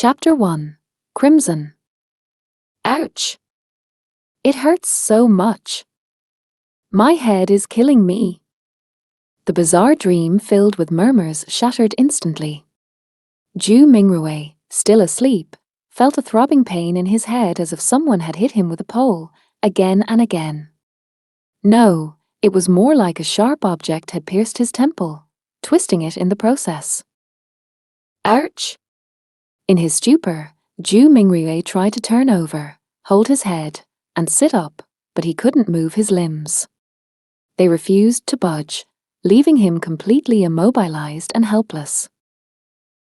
Chapter 1. Crimson. Ouch! It hurts so much. My head is killing me. The bizarre dream filled with murmurs shattered instantly. Ju Mingrue, still asleep, felt a throbbing pain in his head as if someone had hit him with a pole, again and again. No, it was more like a sharp object had pierced his temple, twisting it in the process. Ouch! In his stupor, Ju Mingrue tried to turn over, hold his head, and sit up, but he couldn't move his limbs. They refused to budge, leaving him completely immobilized and helpless.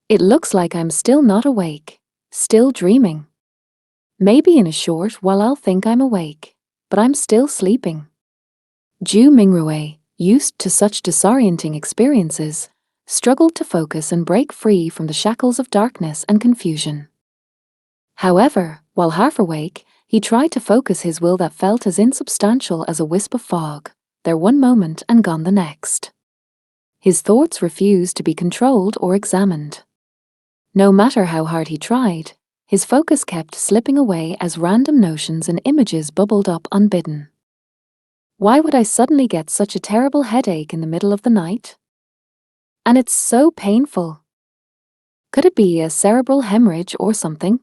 It looks like I'm still not awake, still dreaming. Maybe in a short while I'll think I'm awake, but I'm still sleeping. Ju Mingrue, used to such disorienting experiences, struggled to focus and break free from the shackles of darkness and confusion. However, while half awake, he tried to focus his will that felt as insubstantial as a wisp of fog, there one moment and gone the next. His thoughts refused to be controlled or examined. No matter how hard he tried, his focus kept slipping away as random notions and images bubbled up unbidden. Why would I suddenly get such a terrible headache in the middle of the night? And it's so painful. Could it be a cerebral hemorrhage or something?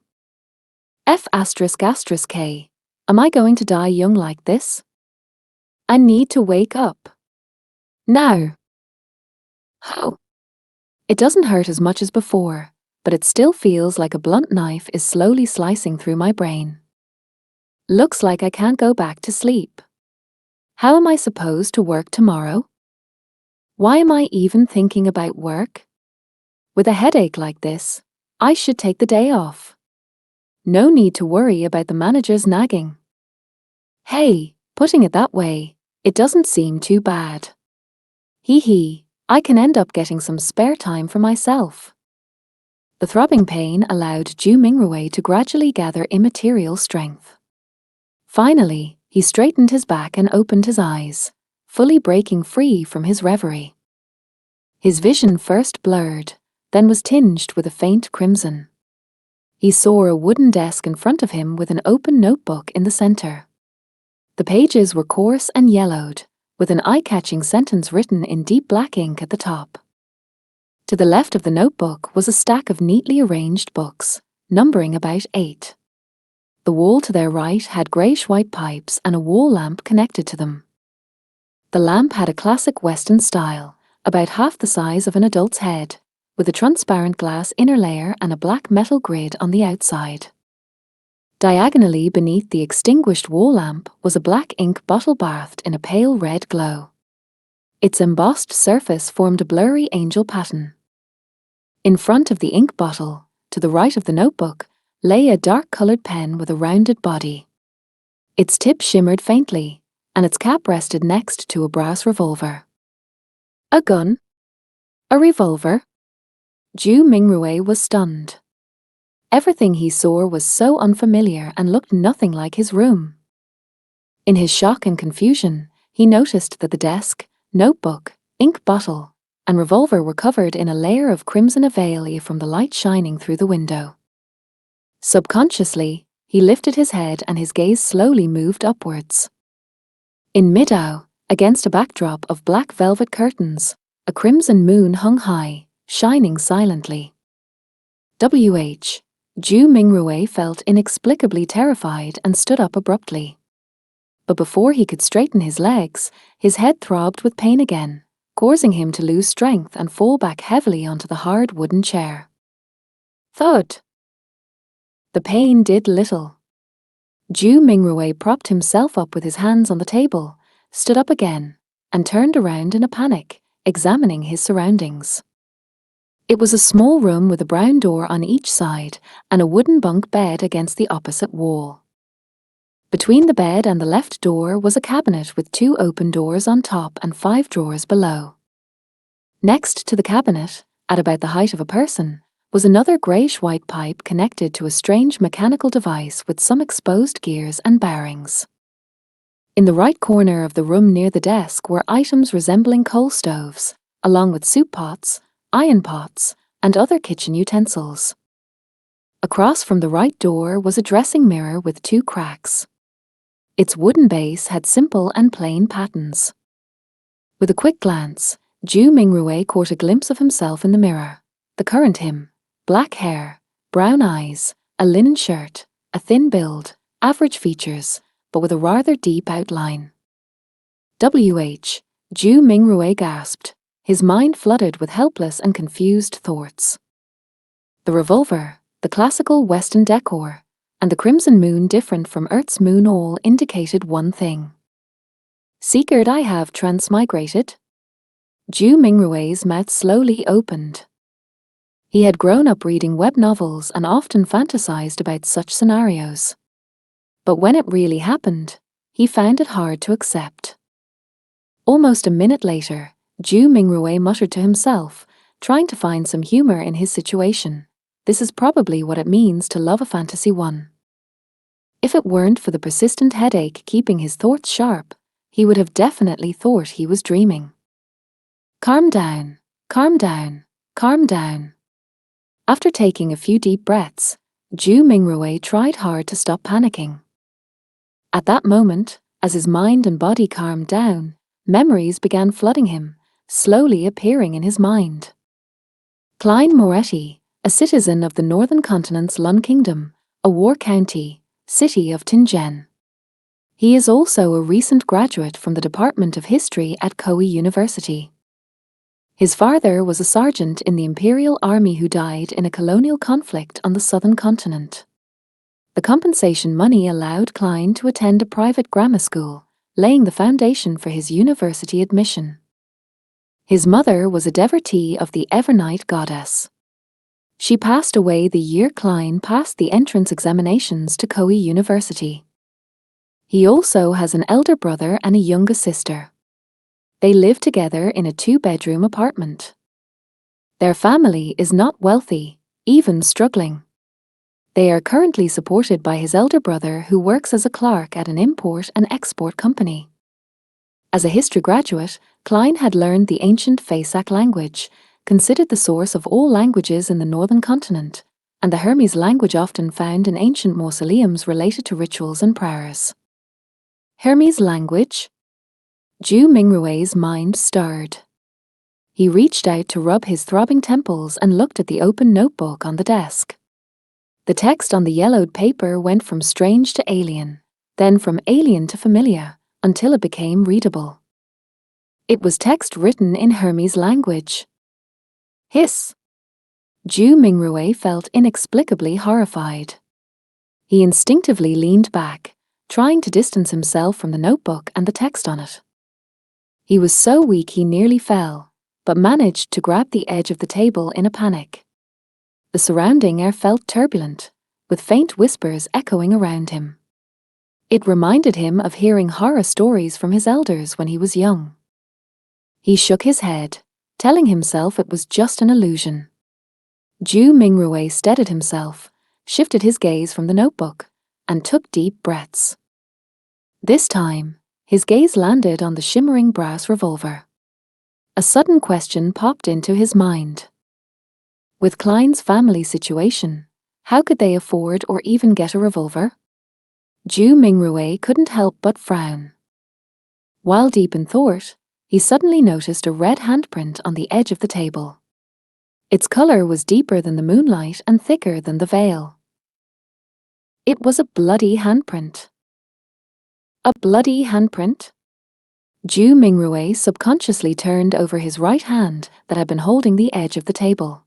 F***K. Am I going to die young like this? I need to wake up. Now. Oh. It doesn't hurt as much as before, but it still feels like a blunt knife is slowly slicing through my brain. Looks like I can't go back to sleep. How am I supposed to work tomorrow? Why am I even thinking about work? With a headache like this, I should take the day off. No need to worry about the manager's nagging. Hey, putting it that way, it doesn't seem too bad. Hee, I can end up getting some spare time for myself. The throbbing pain allowed Ju Mingrue to gradually gather immaterial strength. Finally, he straightened his back and opened his eyes, fully breaking free from his reverie. His vision first blurred, then was tinged with a faint crimson. He saw a wooden desk in front of him with an open notebook in the center. The pages were coarse and yellowed, with an eye-catching sentence written in deep black ink at the top. To the left of the notebook was a stack of neatly arranged books, numbering about 8. The wall to their right had greyish-white pipes and a wall lamp connected to them. The lamp had a classic Western style, about half the size of an adult's head, with a transparent glass inner layer and a black metal grid on the outside. Diagonally beneath the extinguished wall lamp was a black ink bottle bathed in a pale red glow. Its embossed surface formed a blurry angel pattern. In front of the ink bottle, to the right of the notebook, lay a dark-coloured pen with a rounded body. Its tip shimmered faintly, and its cap rested next to a brass revolver. A gun? A revolver? Ju Mingrue was stunned. Everything he saw was so unfamiliar and looked nothing like his room. In his shock and confusion, he noticed that the desk, notebook, ink bottle, and revolver were covered in a layer of crimson aveille from the light shining through the window. Subconsciously, he lifted his head and his gaze slowly moved upwards. In mid-aisle, against a backdrop of black velvet curtains, a crimson moon hung high, shining silently. Ju Mingrue felt inexplicably terrified and stood up abruptly. But before he could straighten his legs, his head throbbed with pain again, causing him to lose strength and fall back heavily onto the hard wooden chair. Thud! The pain did little. Ju Mingrue propped himself up with his hands on the table, stood up again, and turned around in a panic, examining his surroundings. It was a small room with a brown door on each side and a wooden bunk bed against the opposite wall. Between the bed and the left door was a cabinet with 2 open doors on top and 5 drawers below. Next to the cabinet, at about the height of a person, was another greyish-white pipe connected to a strange mechanical device with some exposed gears and bearings. In the right corner of the room near the desk were items resembling coal stoves, along with soup pots, iron pots, and other kitchen utensils. Across from the right door was a dressing mirror with 2 cracks. Its wooden base had simple and plain patterns. With a quick glance, Ju Mingrue caught a glimpse of himself in the mirror. The current him: black hair, brown eyes, a linen shirt, a thin build, average features, but with a rather deep outline. W.H. Ju Mingrue gasped, his mind flooded with helpless and confused thoughts. The revolver, the classical Western decor, and the crimson moon different from Earth's moon all indicated one thing. Seekered I have transmigrated? Ju Mingrue's mouth slowly opened. He had grown up reading web novels and often fantasized about such scenarios. But when it really happened, he found it hard to accept. Almost a minute later, Ju Mingrue muttered to himself, trying to find some humor in his situation. This is probably what it means to love a fantasy one. If it weren't for the persistent headache keeping his thoughts sharp, he would have definitely thought he was dreaming. Calm down, calm down, calm down. After taking a few deep breaths, Ju Mingrue tried hard to stop panicking. At that moment, as his mind and body calmed down, memories began flooding him, slowly appearing in his mind. Klein Moretti, a citizen of the northern continent's Lun Kingdom, a war county, city of Tingen. He is also a recent graduate from the Department of History at Koei University. His father was a sergeant in the Imperial Army who died in a colonial conflict on the southern continent. The compensation money allowed Klein to attend a private grammar school, laying the foundation for his university admission. His mother was a devotee of the Evernight goddess. She passed away the year Klein passed the entrance examinations to Koei University. He also has an elder brother and a younger sister. They live together in a 2-bedroom apartment. Their family is not wealthy, even struggling. They are currently supported by his elder brother who works as a clerk at an import and export company. As a history graduate, Klein had learned the ancient Fasak language, considered the source of all languages in the northern continent, and the Hermes language often found in ancient mausoleums related to rituals and prayers. Hermes language? Ju Mingrue's mind stirred. He reached out to rub his throbbing temples and looked at the open notebook on the desk. The text on the yellowed paper went from strange to alien, then from alien to familiar, until it became readable. It was text written in Hermes language. Hiss! Ju Mingrue felt inexplicably horrified. He instinctively leaned back, trying to distance himself from the notebook and the text on it. He was so weak he nearly fell, but managed to grab the edge of the table in a panic. The surrounding air felt turbulent, with faint whispers echoing around him. It reminded him of hearing horror stories from his elders when he was young. He shook his head, telling himself it was just an illusion. Ju Mingrue steadied himself, shifted his gaze from the notebook, and took deep breaths. This time, his gaze landed on the shimmering brass revolver. A sudden question popped into his mind. With Klein's family situation, how could they afford or even get a revolver? Ju Mingrue couldn't help but frown. While deep in thought, he suddenly noticed a red handprint on the edge of the table. Its color was deeper than the moonlight and thicker than the veil. It was a bloody handprint. A bloody handprint? Ju Mingrue subconsciously turned over his right hand that had been holding the edge of the table.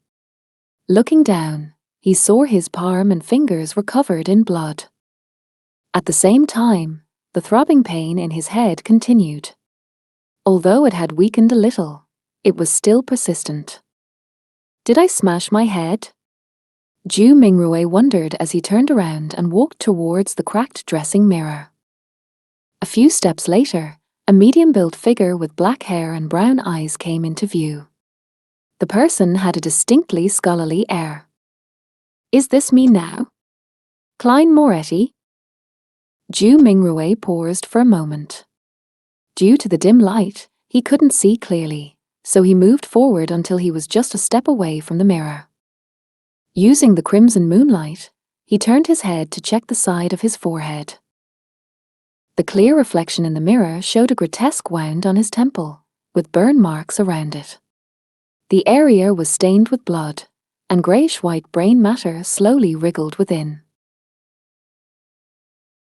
Looking down, he saw his palm and fingers were covered in blood. At the same time, the throbbing pain in his head continued. Although it had weakened a little, it was still persistent. Did I smash my head? Ju Mingrue wondered as he turned around and walked towards the cracked dressing mirror. A few steps later, a medium-built figure with black hair and brown eyes came into view. The person had a distinctly scholarly air. Is this me now? Klein Moretti? Ju Mingrue paused for a moment. Due to the dim light, he couldn't see clearly, so he moved forward until he was just a step away from the mirror. Using the crimson moonlight, he turned his head to check the side of his forehead. The clear reflection in the mirror showed a grotesque wound on his temple, with burn marks around it. The area was stained with blood, and greyish-white brain matter slowly wriggled within.